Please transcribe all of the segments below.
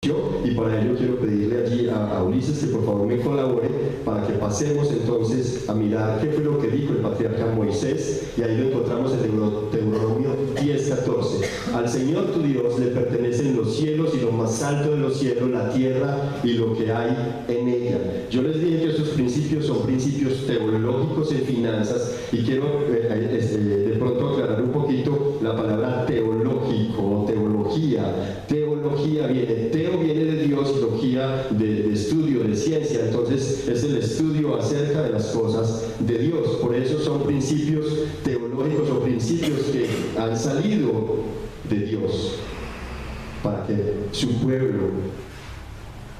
y para ello quiero pedirle allí a Ulises que por favor me colabore para que pasemos entonces a mirar qué fue lo que dijo el patriarca Moisés, y ahí lo encontramos en Deuteronomio 10:14. Al Señor tu Dios le pertenecen los cielos y lo más alto de los cielos, la tierra y lo que hay en ella. Yo les dije que estos principios son principios teológicos en finanzas, y quiero de pronto aclarar un poquito la palabra teológico o teología. Teología viene de Dios, logía de estudio, de ciencia, entonces es el estudio acerca de las cosas de Dios. Por eso son principios teológicos o principios que han salido de Dios para que su pueblo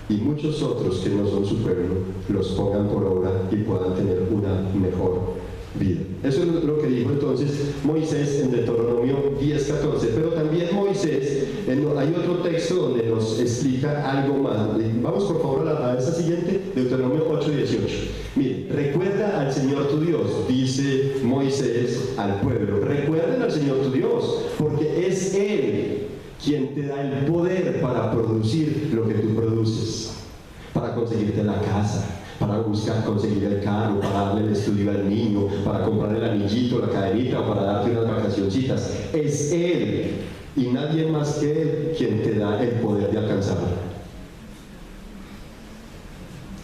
y muchos otros que no son su pueblo los pongan por obra y puedan tener una mejor vida. Eso es lo que dijo entonces Moisés en Deuteronomio 10:14. Pero también Moisés, hay otro texto donde nos explica algo más. Vamos por favor a esa siguiente, Deuteronomio 8:18. Mire, recuerda al Señor tu Dios, dice Moisés al pueblo. Recuerden al Señor tu Dios, porque es Él quien te da el poder para producir lo que tú produces, para conseguirte la casa, para conseguir el carro, para darle el estudio al niño, para comprar el anillito, la cadenita, o para darte unas vacacioncitas. Es Él y nadie más que Él quien te da el poder de alcanzarlo.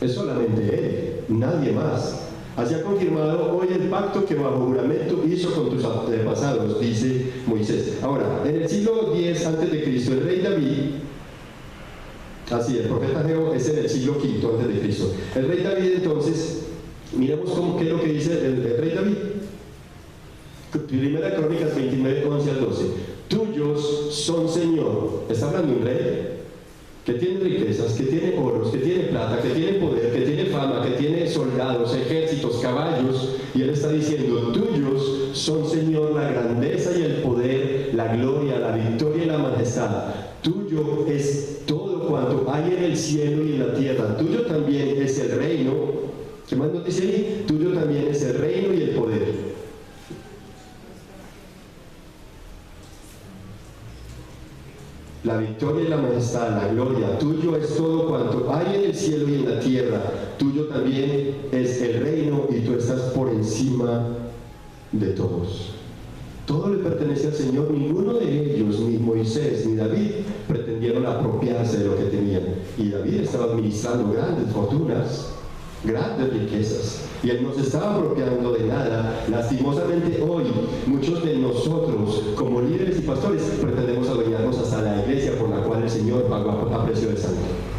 Es solamente Él, nadie más. Así ha confirmado hoy el pacto que bajo juramento hizo con tus antepasados, dice Moisés. Ahora, en el siglo X a.C., el rey David, así, el profeta Ageo es en el siglo V a.C. El rey David, entonces, miremos qué es lo que dice el rey David. Primera Crónicas 29, 11 al 12. Tuyos son, Señor. Está hablando un rey que tiene riquezas, que tiene oros, que tiene plata, que tiene poder, que tiene fama, que tiene soldados, ejércitos, caballos, y él está diciendo: tuyos son, Señor, la grandeza y el poder, la gloria, la victoria y la majestad. Tuyo es todo cuanto hay en el cielo y en la tierra. Tuyo también es el reino. ¿Qué más nos dice ahí? Tuyo también es el reino y el poder. La victoria y la majestad, la gloria, tuyo es todo cuanto hay en el cielo y en la tierra. Tuyo también es el reino y tú estás por encima de todos. Todo le pertenece al Señor. Ninguno de ellos, ni Moisés ni David, pretendieron apropiarse de lo que tenían. Y David estaba administrando grandes fortunas, grandes riquezas, y él no se estaba apropiando de nada. Lastimosamente hoy muchos de nosotros como líderes y pastores pretendemos adueñarnos hasta la iglesia por la cual el Señor pagó a precio de sangre.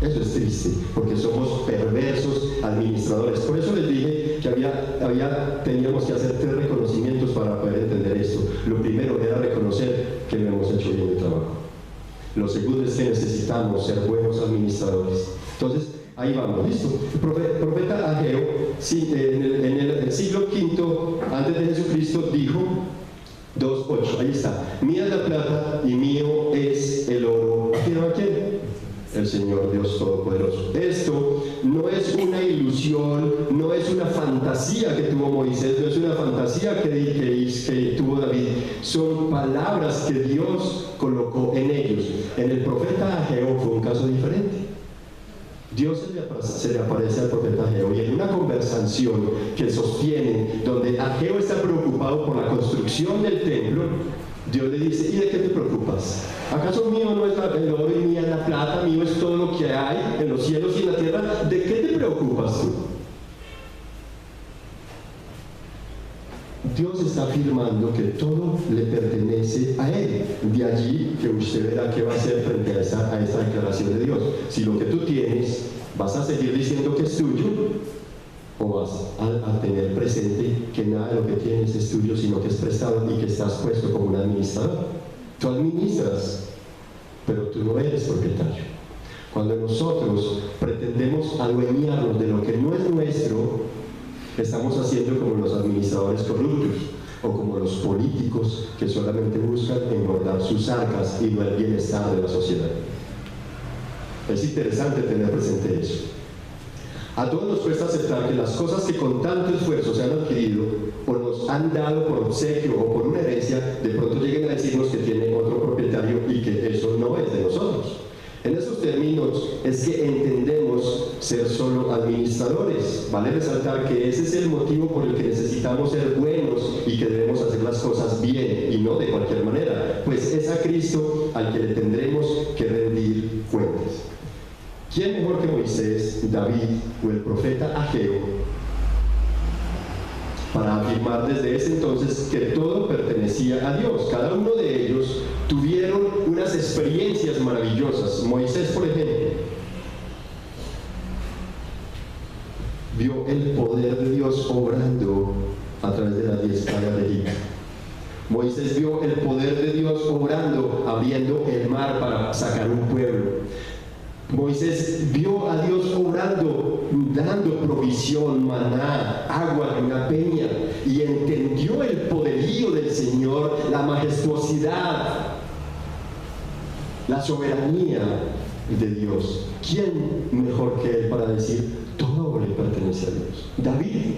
Eso es triste, porque somos perversos administradores. Por eso les dije que teníamos que hacer 3 reconocimientos para poder entender esto. Lo primero era reconocer que no hemos hecho bien el trabajo. Lo segundo es que necesitamos ser buenos administradores. Entonces, ahí vamos, listo. El profeta Ageo, en el siglo V antes de Jesucristo, dijo 2:8, ahí está: mía es la plata y mío es el oro. ¿A quién? El Señor Dios Todopoderoso. Esto no es una ilusión, no es una fantasía que tuvo Moisés, no es una fantasía que tuvo David. Son palabras que Dios colocó en ellos. En el profeta Ageo fue un caso diferente. Dios se le aparece al profeta Ageo, y en una conversación que sostienen, donde Ageo está preocupado por la construcción del templo, Dios le dice: ¿y de qué te preocupas? ¿Acaso mío no es el oro y mía la plata? Mío es todo lo que hay en los cielos y en la tierra. ¿De qué te preocupas tú? Dios está afirmando que todo le pertenece a Él. De allí que usted verá qué va a hacer frente a esta declaración de Dios. Si lo que tú tienes, ¿vas a seguir diciendo que es tuyo? ¿O vas a tener presente que nada de lo que tienes es tuyo, sino que es prestado y que estás puesto como un administrador? Tú administras, pero tú no eres propietario. Cuando nosotros pretendemos adueñarnos de lo que no es nuestro, estamos haciendo como los administradores corruptos o como los políticos que solamente buscan engordar sus arcas y no el bienestar de la sociedad. Es interesante tener presente eso. A todos nos cuesta aceptar que las cosas que con tanto esfuerzo se han adquirido o nos han dado por obsequio o por una herencia, de pronto lleguen a decirnos que tiene otro propietario y que eso no es de nosotros. En esos términos es que entendemos ser solo administradores. Vale resaltar que ese es el motivo por el que necesitamos ser buenos y que debemos hacer las cosas bien y no de cualquier manera, pues es a Cristo al que le tendremos que rendir cuentas. ¿Quién mejor que Moisés, David o el profeta Ageo para afirmar desde ese entonces que todo pertenecía a Dios? Cada uno de ellos tuvieron unas experiencias maravillosas. Moisés, por ejemplo, vio el poder de Dios obrando a través de las 10 plagas de Egipto. Moisés vio el poder de Dios obrando, abriendo el mar para sacar un pueblo. Moisés vio a Dios obrando, dando provisión, maná, agua de una peña, y entendió el poderío del Señor, la majestuosidad, la soberanía de Dios. ¿Quién mejor que él para decir todo le pertenece a Dios? David,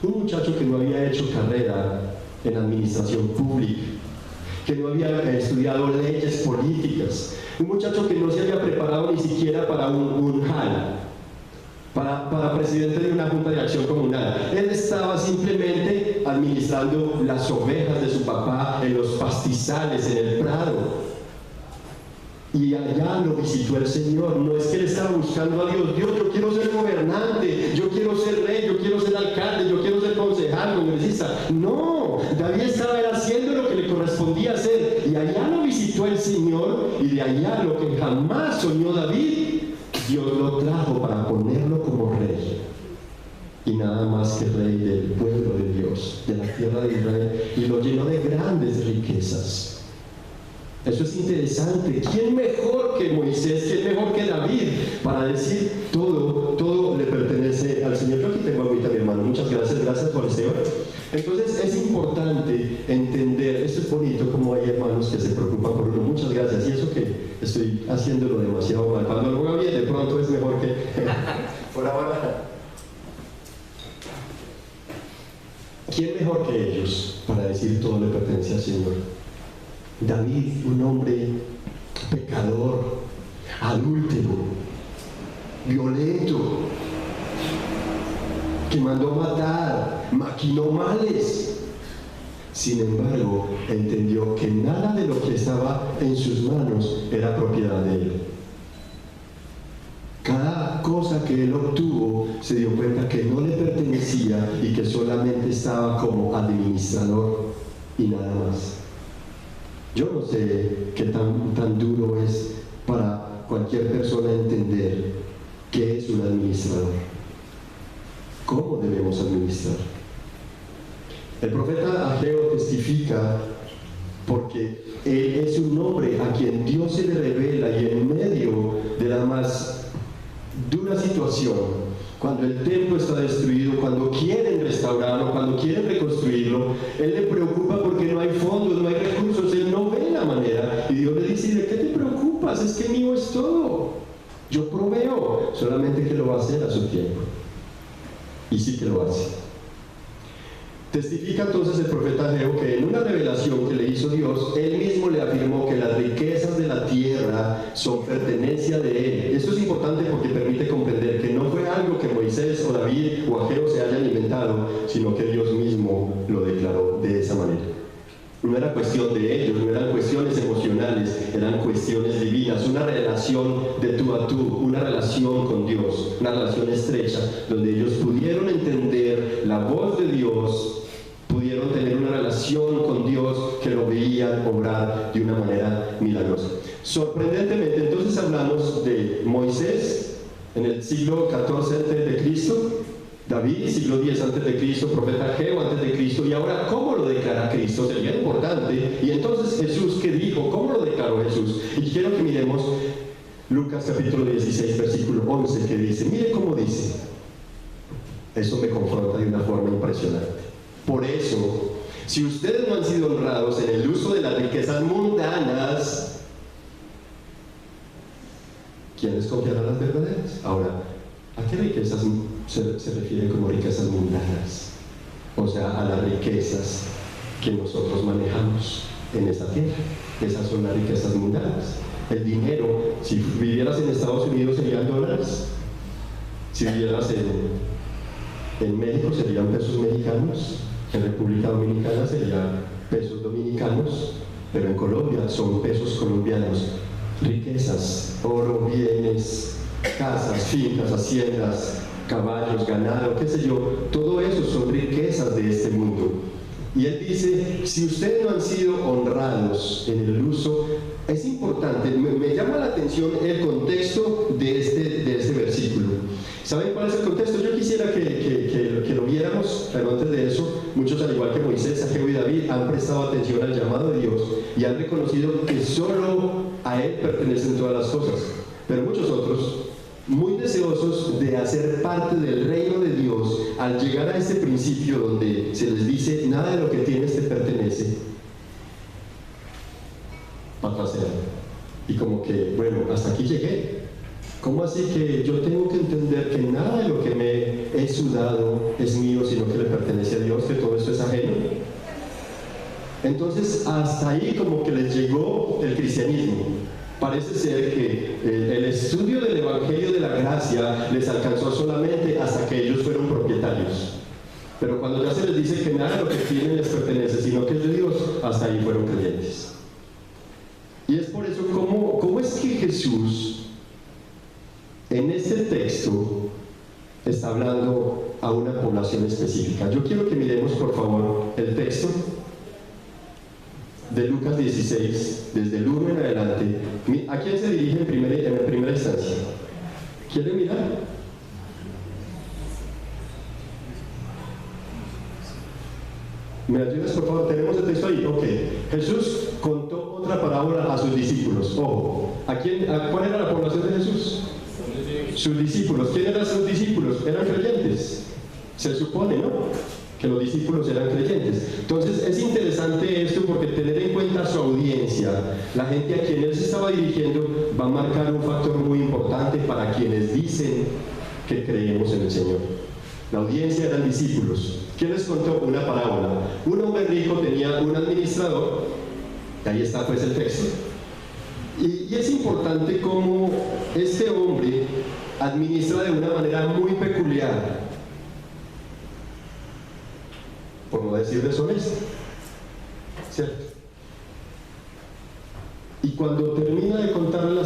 un muchacho que no había hecho carrera en administración pública, que no había estudiado leyes políticas, un muchacho que no se había preparado ni siquiera para un JAL, para presidente de una junta de acción comunal. Él estaba simplemente administrando las ovejas de su papá en los pastizales, en el prado. Y allá lo visitó el Señor. No es que él estaba buscando a Dios. Dios, yo quiero ser gobernante, yo quiero ser rey, yo quiero ser alcalde, yo quiero ser concejal, congresista. No, David estaba haciendo lo que le correspondía hacer. Y allá lo visitó el Señor, y de allá lo que jamás soñó David, Dios lo trajo para ponerlo como rey. Y nada más que rey del pueblo de Dios, de la tierra de Israel, y lo llenó de grandes riquezas. Eso es interesante. ¿Quién mejor que Moisés? ¿Quién mejor que David para decir todo le pertenece al Señor? Yo aquí tengo agüita, mi hermano. Muchas gracias por este oro. Entonces es importante entender, esto es bonito como hay hermanos que se preocupan por uno. Muchas gracias. Y eso que estoy haciéndolo demasiado mal. Cuando lo haga bien, de pronto es mejor que por ahora. ¿Quién mejor que ellos para decir todo le pertenece al Señor? David, un hombre pecador, adúltero, violento, que mandó matar, maquinó males. Sin embargo, entendió que nada de lo que estaba en sus manos era propiedad de él. Cada cosa que él obtuvo se dio cuenta que no le pertenecía y que solamente estaba como administrador y nada más. Yo no sé qué tan duro es para cualquier persona entender qué es un administrador, cómo debemos administrar. El profeta Ageo testifica porque él es un hombre a quien Dios se le revela, y en medio de la más dura situación, cuando el templo está destruido, cuando quieren restaurarlo, cuando quieren reconstruirlo, él le preocupa porque no hay fondos, no hay recursos, él no ve la manera, y Dios le dice: ¿de qué te preocupas? Es que mío es todo, yo proveo, solamente que lo va a hacer a su tiempo. Y sí que lo hace. Testifica entonces el profeta Ageo que en una revelación que le hizo Dios, él mismo le afirmó que las riquezas de la tierra son pertenencia de él. Esto es importante porque permite comprender que no fue algo que Moisés o David o Ageo se hayan inventado, sino que Dios mismo lo declaró de esa manera. No era cuestión de ellos, no eran cuestiones emocionales, eran cuestiones divinas, una relación de tú a tú, una relación con Dios, una relación estrecha, donde ellos pudieron entender la voz de Dios, pudieron tener una relación con Dios que lo veían obrar de una manera milagrosa. Sorprendentemente, entonces hablamos de Moisés en el siglo XIV antes de Cristo, David, siglo X antes de Cristo, profeta Ageo antes de Cristo, y ahora ¿cómo lo declara Cristo? Sería importante. Y entonces Jesús, ¿qué dijo? ¿Cómo lo declaró Jesús? Y quiero que miremos Lucas capítulo 16, versículo 11, que dice, mire cómo dice. Eso me confronta de una forma impresionante. Por eso, si ustedes no han sido honrados en el uso de las riquezas mundanas, ¿quién les confiará las verdaderas? Ahora, ¿a qué riquezas se refiere como riquezas mundanas? O sea, a las riquezas que nosotros manejamos en esta tierra. Esas son las riquezas mundanas. El dinero, si vivieras en Estados Unidos serían dólares, si vivieras en México serían pesos mexicanos, en República Dominicana serían pesos dominicanos, pero en Colombia son pesos colombianos. Riquezas, oro, bienes, casas, fincas, haciendas, caballos, ganado, qué sé yo, todo eso son riquezas de este mundo. Y él dice, si ustedes no han sido honrados en el uso, es importante, me llama la atención el contexto de este versículo. ¿Saben cuál es el contexto? Yo quisiera que lo viéramos, pero antes de eso, muchos al igual que Moisés, Ageo y David han prestado atención al llamado de Dios y han reconocido que solo a Él pertenecen todas las cosas, pero muchos otros, muy deseosos de hacer parte del reino de Dios, al llegar a este principio donde se les dice nada de lo que tienes te pertenece, patrasean y como que, bueno, hasta aquí llegué. ¿Cómo así que yo tengo que entender que nada de lo que me he sudado es mío, sino que le pertenece a Dios, que todo esto es ajeno? Entonces hasta ahí como que les llegó el cristianismo. Parece ser que el estudio del Evangelio de la Gracia les alcanzó solamente hasta que ellos fueron propietarios. Pero cuando ya se les dice que nada de lo que tienen les pertenece, sino que es de Dios, hasta ahí fueron creyentes. Y es por eso, ¿cómo es que Jesús en este texto está hablando a una población específica? Yo quiero que miremos, por favor, el texto de Lucas 16, desde el 1 en adelante. ¿A quién se dirige en primera instancia? ¿Quieren mirar? ¿Me ayudas, por favor? ¿Tenemos el texto ahí? Ok. Jesús contó otra parábola a sus discípulos. Ojo, ¿cuál era la población de Jesús? Sus discípulos. ¿Quién eran sus discípulos? Eran creyentes. Se supone, ¿no? Que los discípulos eran creyentes. Entonces es interesante esto porque tener en cuenta su audiencia, la gente a quien él se estaba dirigiendo, va a marcar un factor muy importante para quienes dicen que creemos en el Señor. La audiencia eran discípulos. ¿Quién les contó una parábola? Un hombre rico tenía un administrador, y ahí está pues el texto. Y es importante cómo este hombre administra de una manera muy peculiar, por no decir deshonesta, ¿cierto? Y cuando termina de contar la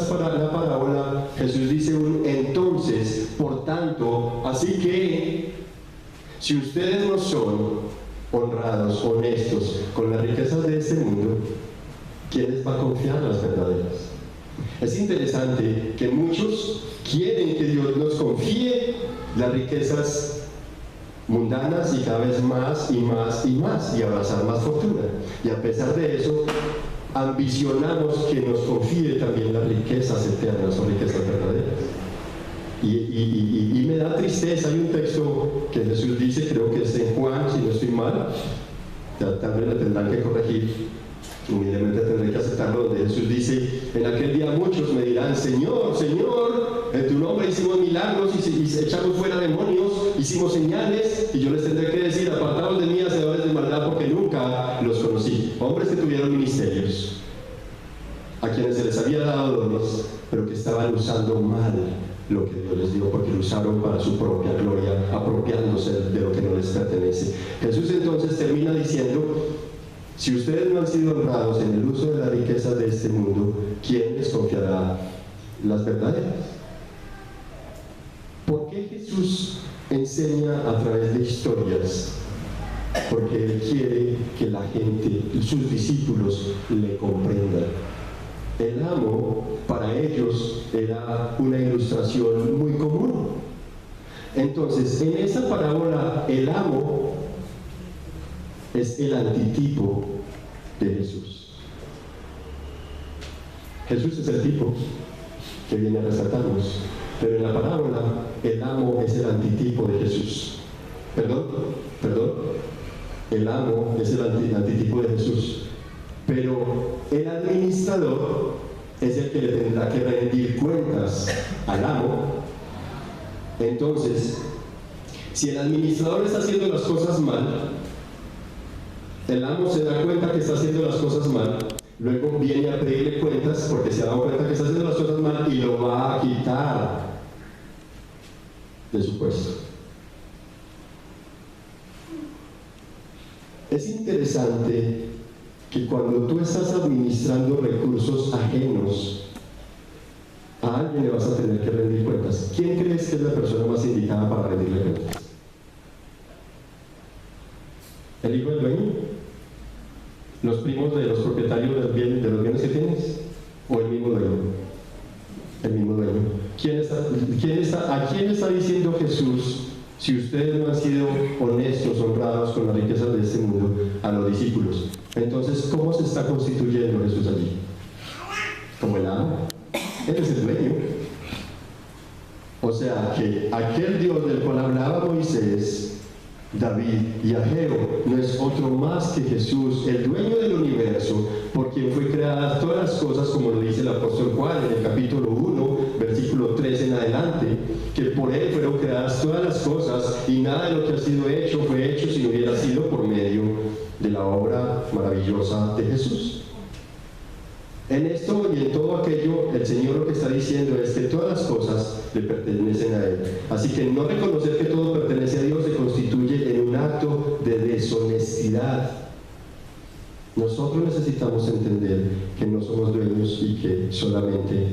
parábola, Jesús dice entonces, por tanto, así que si ustedes no son honrados, honestos con las riquezas de este mundo, ¿quién les va a confiar las verdaderas? Es interesante que muchos quieren que Dios nos confíe las riquezas mundanas y cada vez más y más y más, y abrazar más fortuna. Y a pesar de eso, ambicionamos que nos confíe también las riquezas eternas o riquezas verdaderas. Y me da tristeza. Hay un texto que Jesús dice, creo que es en Juan, si no estoy mal, tal vez lo tendrán que corregir, humildemente tendré que aceptarlo, donde Jesús dice, en aquel día muchos me dirán, Señor, Señor, en tu nombre hicimos milagros y echamos fuera demonios, hicimos señales, y yo les tendré que decir, apartaos de mí, hacedores de maldad, porque nunca los conocí. Hombres que tuvieron ministerios, a quienes se les había dado dones, pero que estaban usando mal lo que Dios les dio, porque lo usaron para su propia gloria, apropiándose de lo que no les pertenece. Jesús entonces termina diciendo, si ustedes no han sido honrados en el uso de las riquezas de este mundo, ¿quién les confiará las verdaderas? ¿Por qué Jesús enseña a través de historias? Porque Él quiere que la gente, sus discípulos, le comprendan. El amo, para ellos, era una ilustración muy común. Entonces, en esa parábola, el amo es el antitipo de Jesús. Jesús es el tipo que viene a rescatarnos, pero en la parábola, el amo es el antitipo de Jesús. Perdón, el amo es el antitipo de Jesús. Pero el administrador es el que le tendrá que rendir cuentas al amo. Entonces, si el administrador está haciendo las cosas mal, el amo se da cuenta que está haciendo las cosas mal, luego viene a pedirle cuentas porque se ha dado cuenta que está haciendo las cosas mal y lo va a quitar de su puesto. Es interesante que cuando tú estás administrando recursos ajenos, a alguien le vas a tener que rendir cuentas. ¿Quién crees que es la persona más indicada para rendirle cuentas? ¿El hijo del dueño? ¿Los primos de los propietarios de los bienes que tienes? ¿O el mismo dueño? El mismo dueño. ¿A quién está diciendo Jesús? Si ustedes no han sido honestos, honrados con las riquezas de este mundo, a los discípulos. Entonces, ¿cómo se está constituyendo Jesús allí? ¿Como el amo? Él es el dueño. O sea, que aquel Dios del cual hablaba Moisés, David y Ageo no es otro más que Jesús, el dueño del universo, por quien fue creadas todas las cosas, como lo dice el apóstol Juan en el capítulo 1, versículo 3 en adelante, que por él fueron creadas todas las cosas y nada de lo que ha sido hecho fue hecho si no hubiera sido por medio de la obra maravillosa de Jesús. En esto y en todo aquello, el Señor lo que está diciendo es que todas las cosas le pertenecen a Él. Así que no reconocer que todo pertenece a Dios se constituye en un acto de deshonestidad. Nosotros necesitamos entender que no somos dueños y que solamente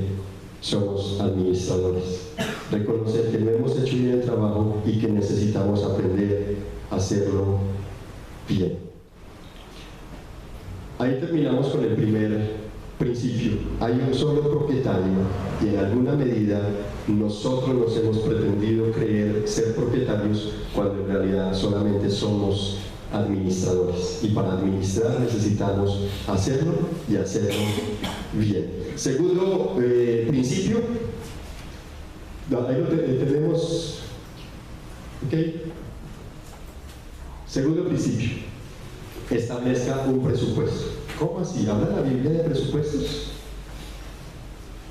somos administradores. Reconocer que no hemos hecho bien el trabajo y que necesitamos aprender a hacerlo bien. Ahí terminamos con el primer principio. Hay un solo propietario y en alguna medida nosotros nos hemos pretendido creer ser propietarios cuando en realidad solamente somos administradores, y para administrar necesitamos hacerlo y hacerlo bien. Segundo principio, ahí lo tenemos, ¿ok? Segundo principio, establezca un presupuesto. ¿Cómo así? ¿Habla la Biblia de presupuestos?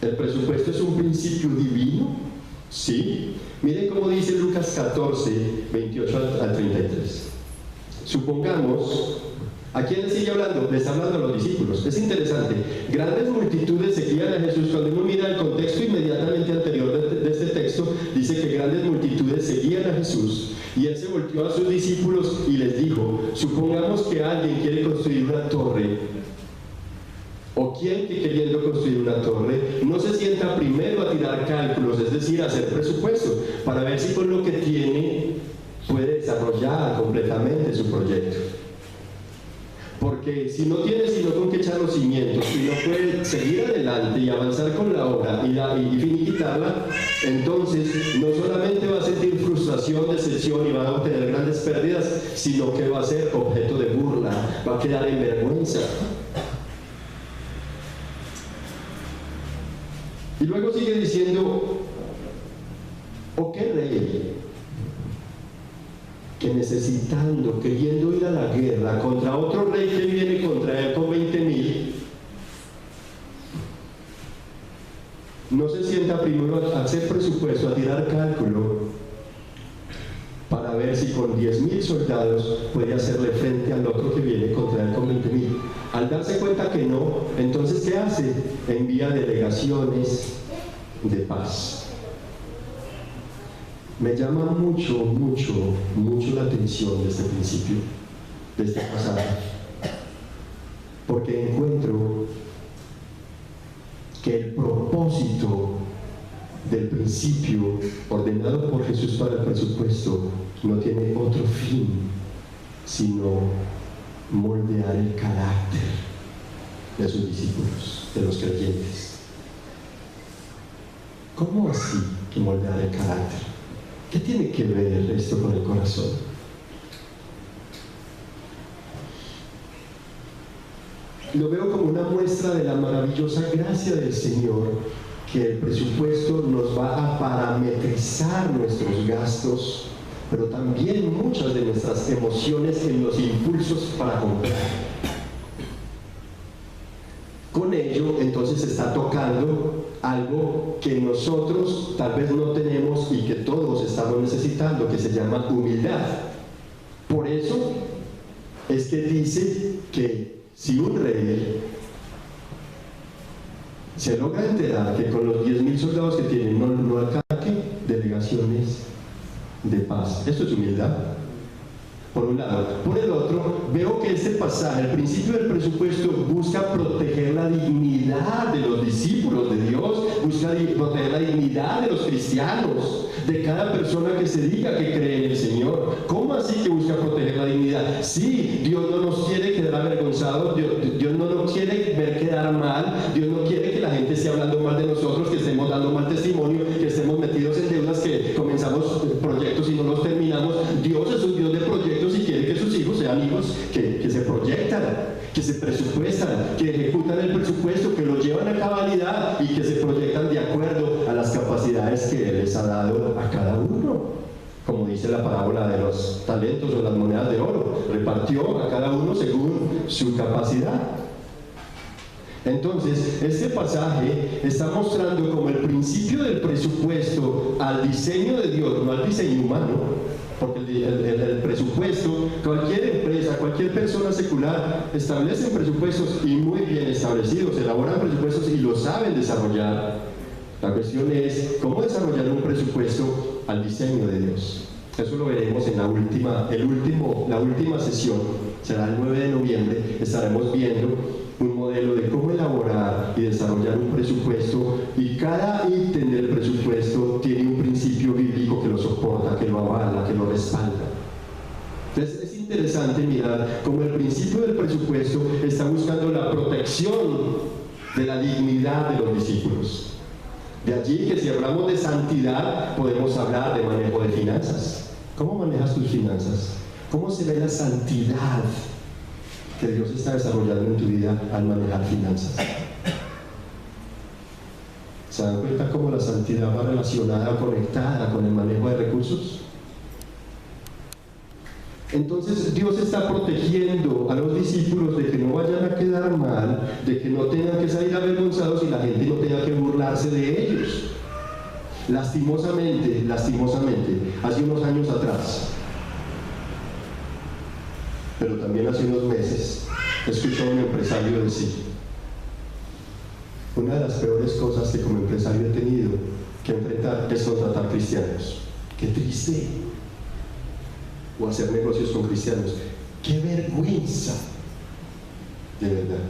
¿El presupuesto es un principio divino? Sí. Miren cómo dice Lucas 14, 28 al 33. Supongamos, ¿a quién le sigue hablando? Le está hablando a los discípulos. Es interesante. Grandes multitudes seguían a Jesús. Cuando uno mira el contexto inmediatamente anterior de este texto, dice que grandes multitudes seguían a Jesús. Y él se volteó a sus discípulos y les dijo: supongamos que alguien quiere construir una torre, o quien que queriendo construir una torre no se sienta primero a tirar cálculos, es decir, a hacer presupuesto, para ver si con lo que tiene puede desarrollar completamente su proyecto. Porque si no tiene sino con que echar los cimientos y no puede seguir adelante y avanzar con la obra y finiquitarla, entonces no solamente va a sentir frustración, decepción y va a obtener grandes pérdidas, sino que va a ser objeto de burla, va a quedar en vergüenza. Y luego sigue diciendo: ¿o qué rey que necesitando, queriendo ir a la guerra contra otro rey que viene contra él con 20,000, no se sienta primero a hacer presupuesto, a tirar cálculo para ver si con 10,000 soldados puede hacerle frente al otro que viene contra él con 20,000? Al darse cuenta que no, entonces ¿qué hace? Envía delegaciones de paz. Me llama mucho la atención de este principio, de este pasaje, porque encuentro que el propósito del principio ordenado por Jesús para el presupuesto no tiene otro fin sino moldear el carácter de sus discípulos, de los creyentes. ¿Cómo así que moldear el carácter? ¿Qué tiene que ver esto con el corazón? Lo veo como una muestra de la maravillosa gracia del Señor, que el presupuesto nos va a parametrizar nuestros gastos, pero también muchas de nuestras emociones en los impulsos para comprar. Con ello, entonces, está tocando algo que nosotros tal vez no tenemos y que todos estamos necesitando, que se llama humildad. Por eso es que dice que si un rey se logra enterar que con los 10.000 soldados que tienen no ataque delegaciones de paz. Esto es humildad, por un lado. Por el otro, veo que este pasaje, el principio del presupuesto, busca proteger la dignidad de los discípulos de Dios, busca proteger la dignidad de los cristianos, de cada persona que se diga que cree en el Señor. ¿Cómo así que busca proteger la dignidad? Sí, Dios no nos quiere quedar avergonzados, Dios no nos quiere ver quedar mal, Dios no quiere que la gente esté hablando mal de nosotros, que estemos dando mal testimonio, que estemos metidos en deudas, que comenzamos proyectos y no los terminamos. Dios es un Dios de proyectos y quiere que sus hijos sean hijos que se proyectan, que se presupuestan, que ejecutan el presupuesto, que lo llevan a cabalidad y que se proyectan de acuerdo a las capacidades que Él les ha dado a cada uno. Como dice la parábola de los talentos o las monedas de oro, repartió a cada uno según su capacidad. Entonces, este pasaje está mostrando como el principio del presupuesto al diseño de Dios, no al diseño humano. Porque el presupuesto, cualquier empresa, cualquier persona secular establecen presupuestos y muy bien establecidos, elaboran presupuestos y lo saben desarrollar. La cuestión es cómo desarrollar un presupuesto al diseño de Dios. Eso lo veremos en la última sesión, será el 9 de noviembre, estaremos viendo un modelo de cómo elaborar y desarrollar un presupuesto, y cada ítem del presupuesto tiene un principio bíblico que lo soporta, que lo avala, que lo respalda. Entonces es interesante mirar cómo el principio del presupuesto está buscando la protección de la dignidad de los discípulos. De allí que si hablamos de santidad podemos hablar de manejo de finanzas. ¿Cómo manejas tus finanzas? ¿Cómo se ve la santidad que Dios está desarrollando en tu vida al manejar finanzas? ¿Se dan cuenta cómo la santidad va relacionada o conectada con el manejo de recursos? Entonces Dios está protegiendo a los discípulos de que no vayan a quedar mal, de que no tengan que salir avergonzados y la gente no tenga que burlarse de ellos. Lastimosamente, hace unos años atrás, pero también hace unos meses, escuché a un empresario decir: una de las peores cosas que como empresario he tenido que enfrentar es contratar cristianos. ¡Qué triste! O hacer negocios con cristianos. ¡Qué vergüenza! De verdad,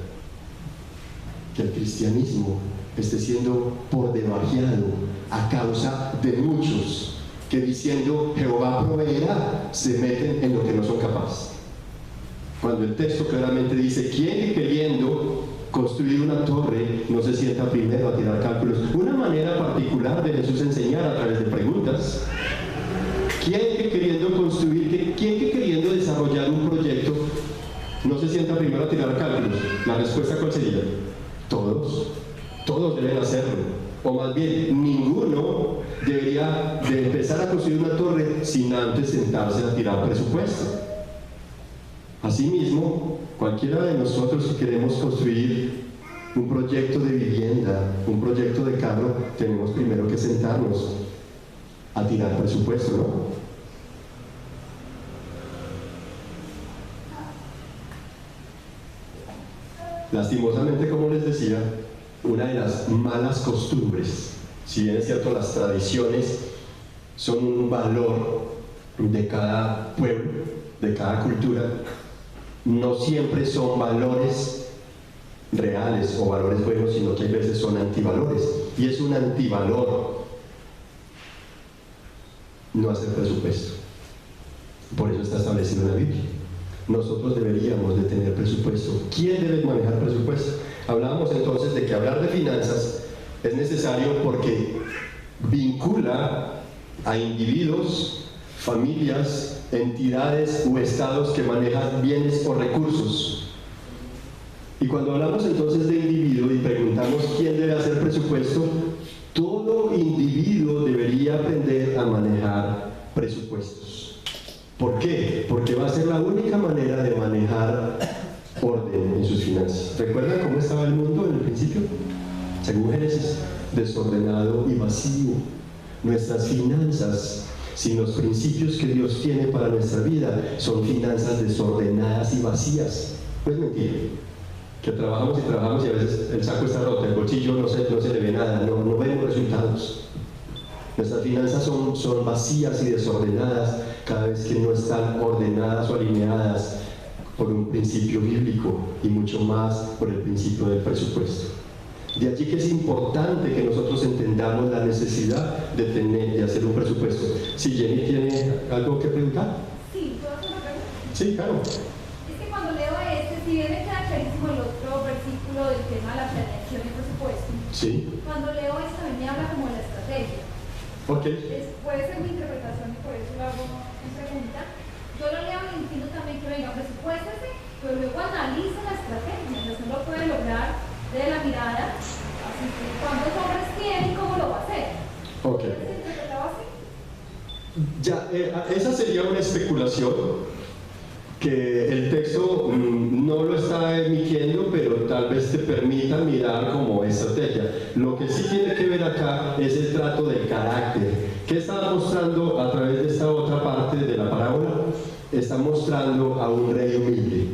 que el cristianismo esté siendo por debajeado a causa de muchos que, diciendo Jehová proveerá, se meten en lo que no son capaces. Cuando el texto claramente dice: ¿quién queriendo construir una torre no se sienta primero a tirar cálculos? Una manera particular de Jesús enseñar a través de preguntas. ¿Quién que queriendo desarrollar un proyecto no se sienta primero a tirar cálculos? La respuesta, ¿cuál sería? Todos deben hacerlo. O más bien, ninguno debería de empezar a construir una torre sin antes sentarse a tirar presupuesto. Asimismo, cualquiera de nosotros que queremos construir un proyecto de vivienda, un proyecto de carro, tenemos primero que sentarnos a tirar presupuesto, ¿no? Lastimosamente, como les decía, una de las malas costumbres, si bien es cierto, las tradiciones son un valor de cada pueblo, de cada cultura, no siempre son valores reales o valores buenos, sino que a veces son antivalores. Y es un antivalor no hacer presupuesto. Por eso está establecido en la Biblia. Nosotros deberíamos de tener presupuesto. ¿Quién debe manejar presupuesto? Hablábamos entonces de que hablar de finanzas es necesario porque vincula a individuos, familias, entidades o estados que manejan bienes o recursos. Y cuando hablamos entonces de individuo y preguntamos quién debe hacer presupuesto, todo individuo debería aprender a manejar presupuestos. ¿Por qué? Porque va a ser la única manera de manejar orden en sus finanzas. ¿Recuerdan cómo estaba el mundo en el principio? Según Génesis, desordenado y vacío. Nuestras finanzas, sin los principios que Dios tiene para nuestra vida, son finanzas desordenadas y vacías. Pues mentira. que trabajamos y trabajamos y a veces el saco está roto, el bolsillo no se le ve nada, no vemos resultados. Nuestras finanzas son vacías y desordenadas cada vez que no están ordenadas o alineadas por un principio bíblico y mucho más por el principio del presupuesto. De allí que es importante que nosotros entendamos la necesidad de hacer un presupuesto. Si Jenny tiene algo que preguntar. Sí, ¿puedo hacer una pregunta? Sí, claro. Es que cuando leo si bien me queda clarísimo el otro versículo del tema de la planeación y el presupuesto, Sí. cuando leo también me habla como de la estrategia. Ok. Puede ser mi interpretación y por eso lo hago en pregunta. Yo lo leo y entiendo también que venga, presupuéstese, pero luego analiza la estrategia. Entonces uno puede lograr de la mirada, así que cuántos hombres tiene y cómo lo va a hacer. Ok. ¿Se interpretaba así? Ya, esa sería una especulación que el texto no lo está emitiendo, pero tal vez te permita mirar como estrategia. Lo que sí tiene que ver acá es el trato del carácter. ¿Qué está mostrando a través de esta otra parte de la parábola? Está mostrando a un rey humilde,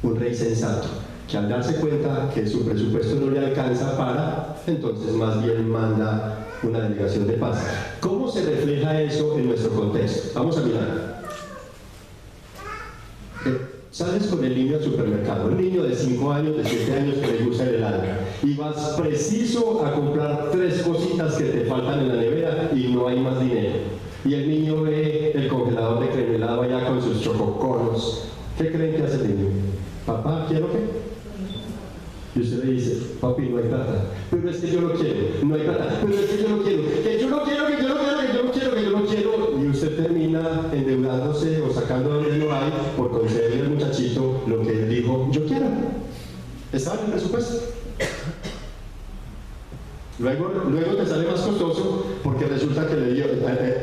un rey sensato, que al darse cuenta que su presupuesto no le alcanza para, entonces más bien manda una delegación de paz. ¿Cómo se refleja eso en nuestro contexto? Vamos a mirar. Sales con el niño al supermercado, un niño de 5 años, de 7 años que le gusta el helado, y vas preciso a comprar 3 cositas que te faltan en la nevera y no hay más dinero. Y el niño ve el congelador de crema helado allá con sus chococonos. ¿Qué creen que hace el niño? Papá, ¿quiero qué? Y usted le dice, papi, no hay plata. Pero es que yo lo quiero. No hay plata. Pero es que yo lo quiero. Que yo lo quiero, que yo lo quiero, que yo lo quiero, que yo lo quiero. Y usted termina endeudándose o sacando donde no hay por concederle al muchachito lo que él dijo, yo quiero. ¿Estaba en el presupuesto? Luego te sale más costoso porque resulta que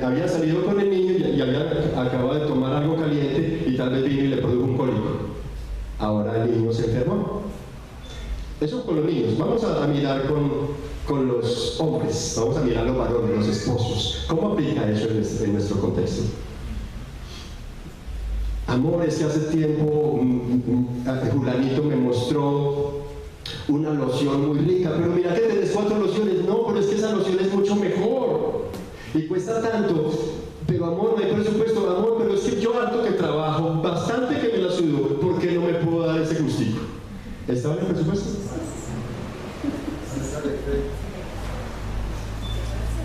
había salido con el niño y había acabado de tomar algo caliente y tal vez vino y le produjo un cólico. Ahora el niño se enfermó. Eso con los niños. Vamos a mirar con los hombres, vamos a mirar los varones, los esposos. ¿Cómo aplica eso en nuestro contexto? Amor, es que hace tiempo Julanito me mostró una loción muy rica, pero mira que tenés 4 lociones. No, pero es que esa loción es mucho mejor y cuesta tanto. Pero amor, no hay presupuesto. Amor, pero es que yo harto que trabajo, bastante que me la sudo, ¿por qué no me puedo dar ese gustico? ¿Estaba en el presupuesto?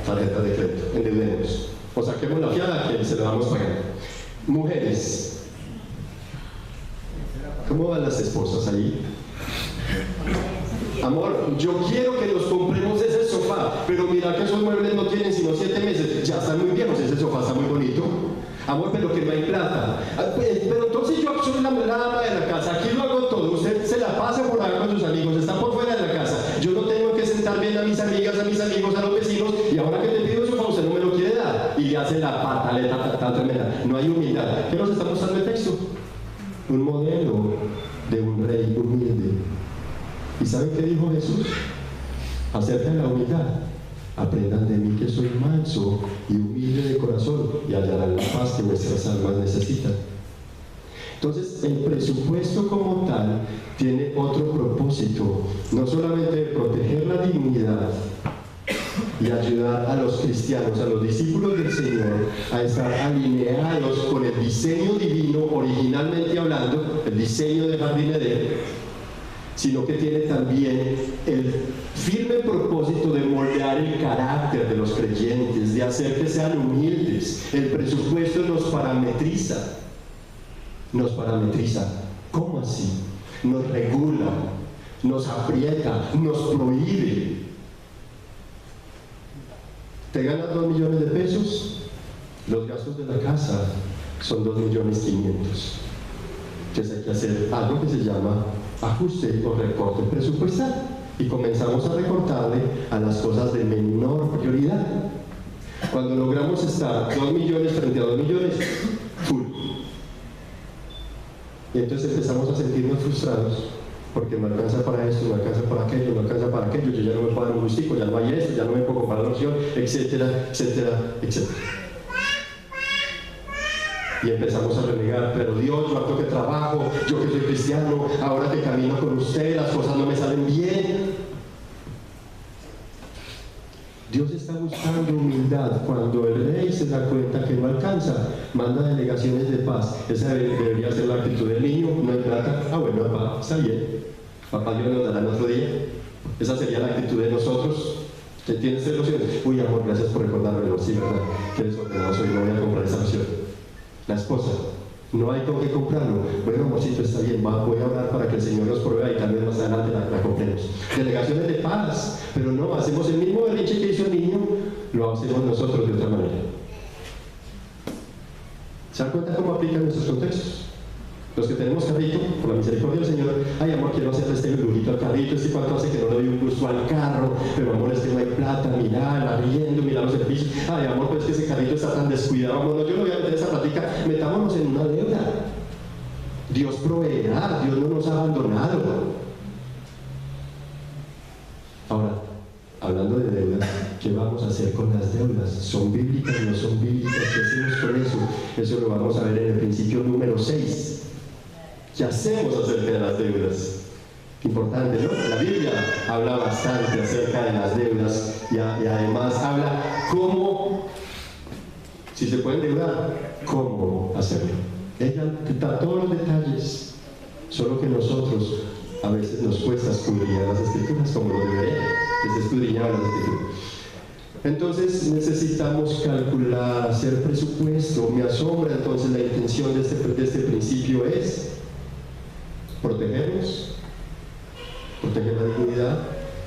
Tarjeta de crédito, endeudemos. O saquemos la fiada que se la vamos pagando. Mujeres, ¿cómo van las esposas ahí? Amor, yo quiero que nos compremos ese sofá, pero mira que esos muebles no tienen sino 7 meses, ya están muy viejos, ese sofá está muy bonito. Amor, pero que no hay plata. Pero entonces yo soy la ama de la casa, aquí lo hago todo, usted se la pasa por acá con sus amigos, está por fuera de la casa, yo no tengo que sentar bien a mis amigas, a mis amigos, a los vecinos, y ahora que te pido el sofá usted no me lo quiere dar, y le hace la pataleta tan tremenda. No hay humildad. ¿Qué nos está mostrando el texto? Un modelo de un rey humilde. ¿Y saben qué dijo Jesús? Acerca de la humildad. Aprendan de mí que soy manso y humilde de corazón y hallarán la paz que vuestras almas necesitan. Entonces, el presupuesto como tal tiene otro propósito, no solamente de proteger la dignidad y ayudar a los cristianos, a los discípulos del Señor, a estar alineados con el diseño divino, originalmente hablando, el diseño de Jardín Edén, sino que tiene también el firme propósito de moldear el carácter de los creyentes, de hacer que sean humildes. El presupuesto nos parametriza. Nos parametriza. ¿Cómo así? Nos regula, nos aprieta, nos prohíbe. ¿Te ganas 2 millones de pesos? Los gastos de la casa son 2,5 millones. Entonces hay que hacer algo que se llama ajuste o recorte presupuestal y comenzamos a recortarle a las cosas de menor prioridad. Cuando logramos estar 2 millones frente a 2 millones, full. Y entonces empezamos a sentirnos frustrados porque no alcanza para esto, no alcanza para aquello, no alcanza para aquello, yo ya no me puedo dar un gustico, ya no hay esto, ya no me puedo comprar la opción, etcétera, etcétera, etcétera. Y empezamos a renegar, pero Dios, yo harto que trabajo, yo que soy cristiano, ahora que camino con usted, las cosas no me salen bien. Dios está buscando humildad. Cuando el rey se da cuenta que no alcanza, manda delegaciones de paz. Esa debería ser la actitud del niño. No hay plata, bueno, papá, está bien, papá Dios nos dará en otro día. Esa sería la actitud de nosotros. ¿Que tienes ilusiones? Uy, amor, gracias por recordármelo. Sí, verdad, que desordenado soy, no voy a comprar esa opción. La esposa, no hay con qué comprarlo. Bueno, amorcito, está bien, voy a orar para que el Señor nos provea y tal vez más adelante la compremos. Delegaciones de paz, pero no, hacemos el mismo berrinche que hizo el niño, lo hacemos nosotros de otra manera. ¿Se dan cuenta cómo aplican nuestros contextos? Los que tenemos carrito, por la misericordia del Señor, ay amor, quiero hacerle este lujito al carrito, este cuánto hace que no le doy un gusto al carro, pero amor, es que no hay plata, mirá, el arriendo, mirá los servicios, ay amor, pues es que ese carrito está tan descuidado, amor, no, yo no voy a meter esa plática, metámonos en una deuda. Dios proveerá, Dios no nos ha abandonado. Ahora, hablando de deudas, ¿qué vamos a hacer con las deudas? ¿Son bíblicas, no son bíblicas? ¿Qué hacemos con eso? Eso lo vamos a ver en el principio número 6. ¿Qué hacemos acerca de las deudas? Importante, ¿no? La Biblia habla bastante acerca de las deudas y además habla cómo, si se puede endeudar, cómo hacerlo. Ella da todos los detalles, solo que nosotros a veces nos cuesta escudriñar las Escrituras como lo debería, que se escudriñaban las Escrituras. Entonces necesitamos calcular, hacer presupuesto. Me asombra entonces la intención de este principio es protegernos, proteger la dignidad,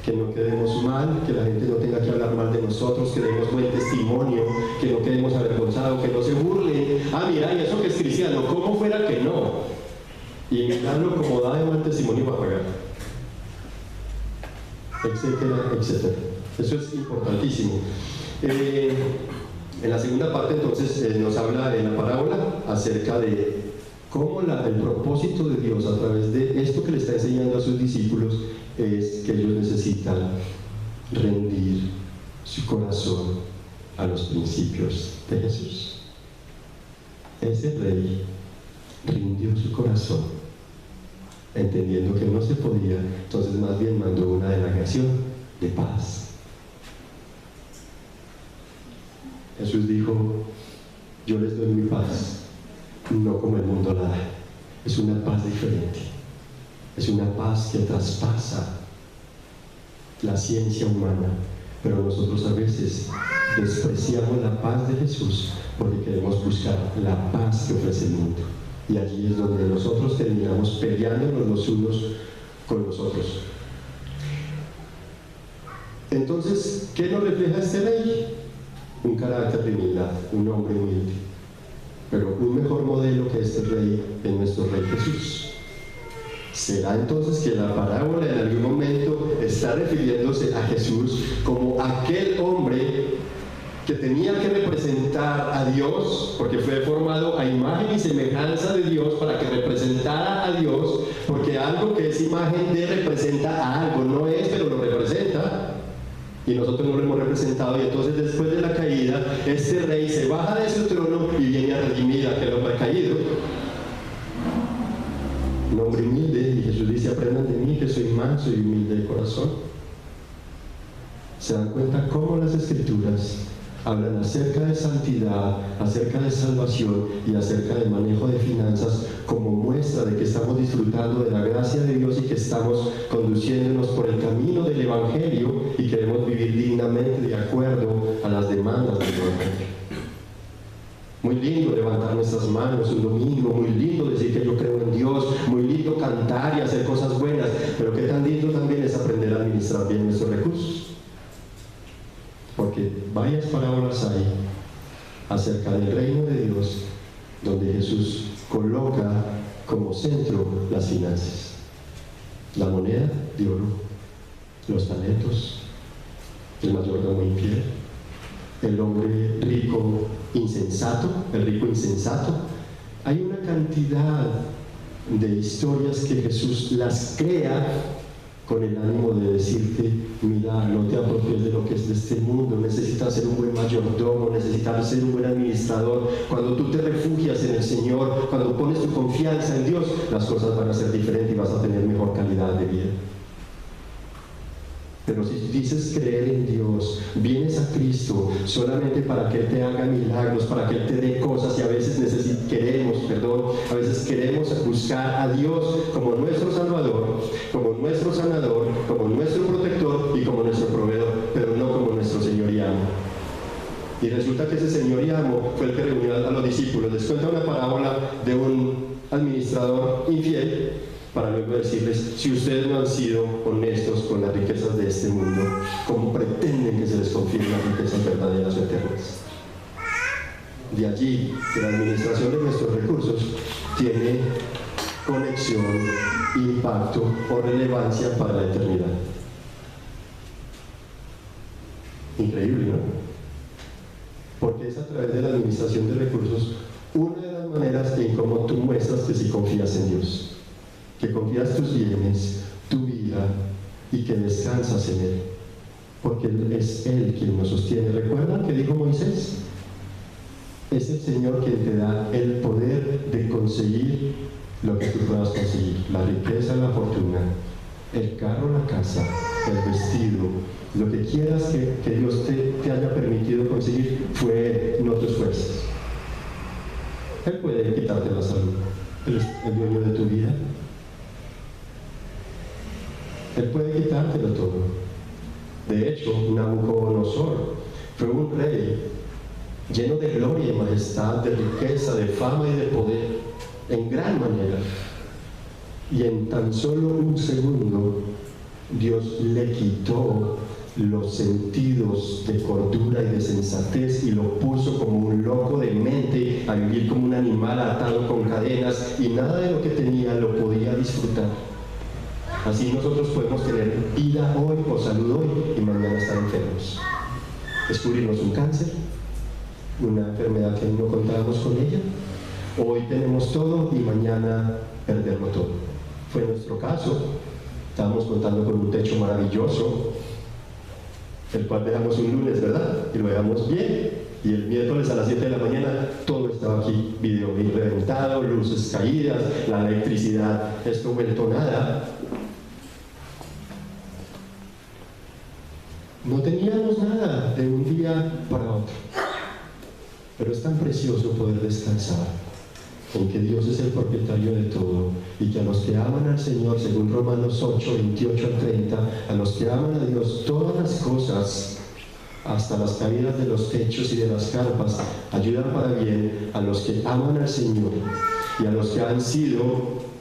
que no quedemos mal, que la gente no tenga que hablar mal de nosotros, que demos buen testimonio, que no quedemos avergonzados, que no se burlen. Ah, mira, y eso que es cristiano, ¿cómo fuera que no? Y mirarlo como da de buen testimonio para pagar, etcétera, etcétera. Eso es importantísimo. En la segunda parte entonces nos habla en la parábola acerca de cómo el propósito de Dios a través de esto que le está enseñando a sus discípulos es que ellos necesitan rendir su corazón a los principios de Jesús. Ese rey rindió su corazón, entendiendo que no se podía, entonces más bien mandó una delegación de paz. Jesús dijo, yo les doy mi paz, no como el mundo la da. Es una paz diferente, es una paz que traspasa la ciencia humana, pero nosotros a veces despreciamos la paz de Jesús porque queremos buscar la paz que ofrece el mundo, y allí es donde nosotros terminamos peleándonos los unos con los otros. Entonces, ¿qué nos refleja este rey? Un carácter de humildad, un hombre humilde. Pero un mejor modelo que este rey es nuestro Rey Jesús. ¿Será entonces que la parábola en algún momento está refiriéndose a Jesús como aquel hombre que tenía que representar a Dios, porque fue formado a imagen y semejanza de Dios para que representara a Dios, porque algo que es imagen de representa a algo, no es, pero lo representa? Y nosotros no lo hemos representado, y entonces después de la caída, este rey se baja de su trono y viene a redimir a aquel hombre caído. Un hombre humilde, y Jesús dice, aprendan de mí que soy manso y humilde de corazón. ¿Se dan cuenta cómo las Escrituras hablan acerca de santidad, acerca de salvación y acerca del manejo de finanzas como muestra de que estamos disfrutando de la gracia de Dios y que estamos conduciéndonos por el camino del Evangelio y queremos vivir dignamente de acuerdo a las demandas del Evangelio? Muy lindo levantar nuestras manos un domingo, muy lindo decir que yo creo en Dios, muy lindo cantar y hacer cosas buenas, pero qué tan lindo también es aprender a administrar bien nuestros recursos. Porque varias parábolas hay acerca del reino de Dios donde Jesús coloca como centro las finanzas, la moneda de oro, los talentos, el mayordomo infiel, el hombre rico insensato, el rico insensato. Hay una cantidad de historias que Jesús las crea con el ánimo de decirte, mira, no te apropies de lo que es de este mundo, necesitas ser un buen mayordomo, necesitas ser un buen administrador. Cuando tú te refugias en el Señor, cuando pones tu confianza en Dios, las cosas van a ser diferentes y vas a tener mejor calidad de vida. Pero si dices creer en Dios, vienes a Cristo solamente para que Él te haga milagros, para que Él te dé cosas, y a veces queremos buscar a Dios como nuestro Salvador, como nuestro sanador, como nuestro protector y como nuestro proveedor, pero no como nuestro Señor y amo. Y resulta que ese Señor y amo fue el que reunió a los discípulos. Les cuenta una parábola de un administrador infiel, para luego decirles, si ustedes no han sido honestos con las riquezas de este mundo, ¿cómo pretenden que se les confíen las riquezas verdaderas o eternas? De allí que la administración de nuestros recursos tiene conexión, impacto o relevancia para la eternidad. Increíble, ¿no? Porque es a través de la administración de recursos una de las maneras en cómo tú muestras que sí confías en Dios, que confías tus bienes, tu vida y que descansas en Él, porque es Él quien nos sostiene. ¿Recuerdan que dijo Moisés? Es el Señor quien te da el poder de conseguir lo que tú puedas conseguir, la riqueza, la fortuna, el carro, la casa, el vestido, lo que quieras que Dios te haya permitido conseguir, fue no tus fuerzas. Él puede quitarte la salud, Él es el dueño de tu vida. Él puede quitártelo todo. De hecho, Nabucodonosor fue un rey lleno de gloria y majestad, de riqueza, de fama y de poder, en gran manera. Y en tan solo un segundo, Dios le quitó los sentidos de cordura y de sensatez y lo puso como un loco de mente a vivir como un animal atado con cadenas, y nada de lo que tenía lo podía disfrutar. Así nosotros podemos tener vida hoy o salud hoy y mañana estar enfermos. Descubrirnos un cáncer, una enfermedad que no contábamos con ella. Hoy tenemos todo y mañana perderlo todo. Fue nuestro caso. Estábamos contando con un techo maravilloso, el cual dejamos un lunes, ¿verdad? Y lo dejamos bien. Y el miércoles a las 7 de la mañana todo estaba aquí, video reventado, luces caídas, la electricidad, esto vuelto nada. No teníamos nada de un día para otro. Pero es tan precioso poder descansar en que Dios es el propietario de todo, y que a los que aman al Señor, según Romanos 8, 28 al 30, a los que aman a Dios, todas las cosas, hasta las caídas de los techos y de las carpas, ayudan para bien a los que aman al Señor y a los que han sido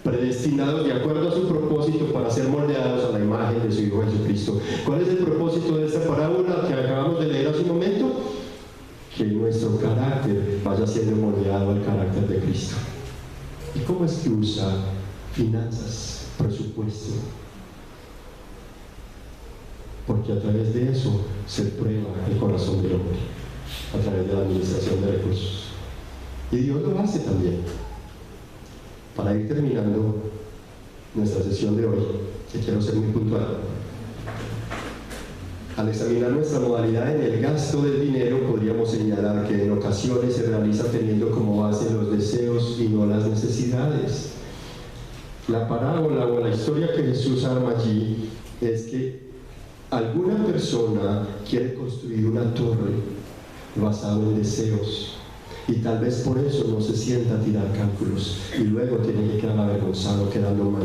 predestinados de acuerdo a su propósito para ser moldeados a la imagen de su Hijo Jesucristo. ¿Cuál es el propósito de esta parábola que acabamos de leer hace un momento? Que nuestro carácter vaya siendo moldeado al carácter de Cristo. ¿Y cómo es que usa finanzas, presupuesto? Porque a través de eso se prueba el corazón del hombre, a través de la administración de recursos. Y Dios lo hace también. Para ir terminando nuestra sesión de hoy, que quiero ser muy puntual, al examinar nuestra modalidad en el gasto del dinero, podríamos señalar que en ocasiones se realiza teniendo como base los deseos y no las necesidades. La parábola o la historia que Jesús arma allí es que alguna persona quiere construir una torre basada en deseos, y tal vez por eso no se sienta a tirar cálculos y luego tiene que quedar avergonzado, quedando mal.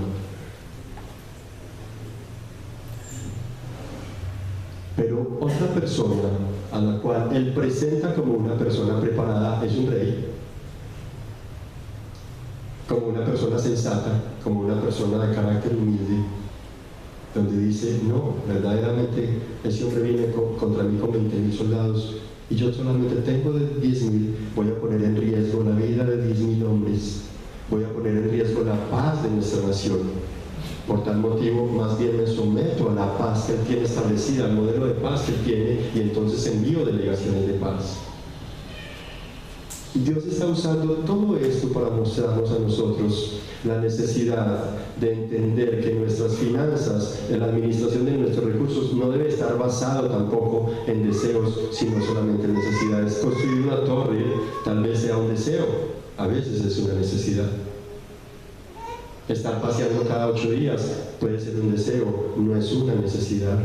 Pero otra persona a la cual él presenta como una persona preparada es un rey, como una persona sensata, como una persona de carácter humilde, donde dice, no, verdaderamente ese hombre viene contra mí con 20,000 soldados y yo solamente tengo de 10,000, voy a poner en riesgo la vida de 10,000 hombres, voy a poner en riesgo la paz de nuestra nación. Por tal motivo, más bien me someto a la paz que Él tiene establecida, al modelo de paz que Él tiene, y entonces envío delegaciones de paz. Dios está usando todo esto para mostrarnos a nosotros la necesidad de entender que nuestras finanzas, en la administración de nuestros recursos, no debe estar basado tampoco en deseos, sino solamente en necesidades. Construir una torre tal vez sea un deseo, a veces es una necesidad. Estar paseando cada 8 días puede ser un deseo, no es una necesidad.